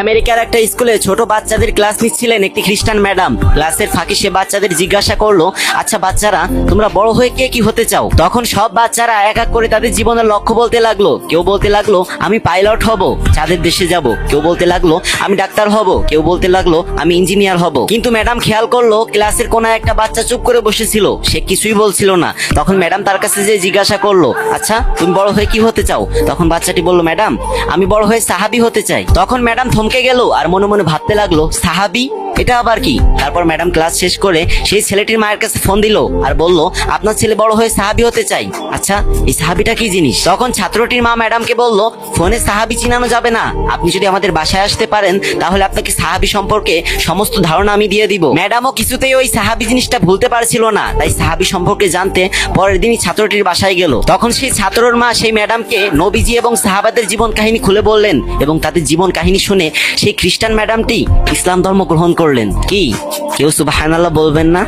আমেরিকার একটা স্কুলে ছোট বাচ্চাদের ক্লাস নিচ্ছিলেন একটি খ্রিস্টান ম্যাডাম। ক্লাসের ফাঁকে সে বাচ্চাদের জিজ্ঞাসা করলো, আচ্ছা বাচ্চারা, তোমরা বড় হয়ে কে কি হতে চাও? তখন সব বাচ্চারা এক এক করে তাদের জীবনের লক্ষ্য বলতে লাগলো। কেউ বলতে লাগলো আমি পাইলট হব, চাঁদের দেশে যাব। কেউ বলতে লাগলো আমি ডাক্তার হব। কেউ বলতে লাগলো আমি ইঞ্জিনিয়ার হব। কিন্তু ম্যাডাম খেয়াল করলো ক্লাসের কোনায় একটা বাচ্চা চুপ করে বসেছিল, সে কিছুই বলছিল না। তখন ম্যাডাম তার কাছে যে জিজ্ঞাসা করলো, আচ্ছা তুমি বড় হয়ে কি হতে চাও? তখন বাচ্চাটি বলল, ম্যাডাম আমি বড় হয়ে সাহাবী হতে চাই। তখন ম্যাডাম থমকে গেল আর মনে মনে ভাবতে লাগলো, সাহাবী, এটা আবার কি? তারপর ম্যাডাম ক্লাস শেষ করে সেই ছেলেটির মায়ের কাছে ফোন দিল আর বলল, আপনার ছেলে বড় হয়ে সাহাবী হতে চাই। আচ্ছা এই সাহাবীটা কি জিনিস? তখন ছাত্রটির মা ম্যাডামকে বলল, ফোনে সাহাবী চিনানো যাবে না, আপনি যদি আমাদের বাসায় আসতে পারেন তাহলে আপনাকে সাহাবী সম্পর্কে সমস্ত ধারণা আমি দিয়ে দিব। ম্যাডামও কিছুতেই ওই সাহাবী জিনিসটা ভুলতে পারছিল না, তাই সাহাবী সম্পর্কে জানতে পরের দিনই ছাত্রটির বাসায় গেল। তখন সেই ছাত্রর মা সেই ম্যাডামকে নবীজি এবং সাহাবাদের জীবন কাহিনী খুলে বললেন এবং তাদের জীবন কাহিনী শুনে সেই খ্রিস্টান ম্যাডামটি ইসলাম ধর্ম গ্রহণ করলেন। কি কেউ সুবহানাল্লাহ বলবেন না?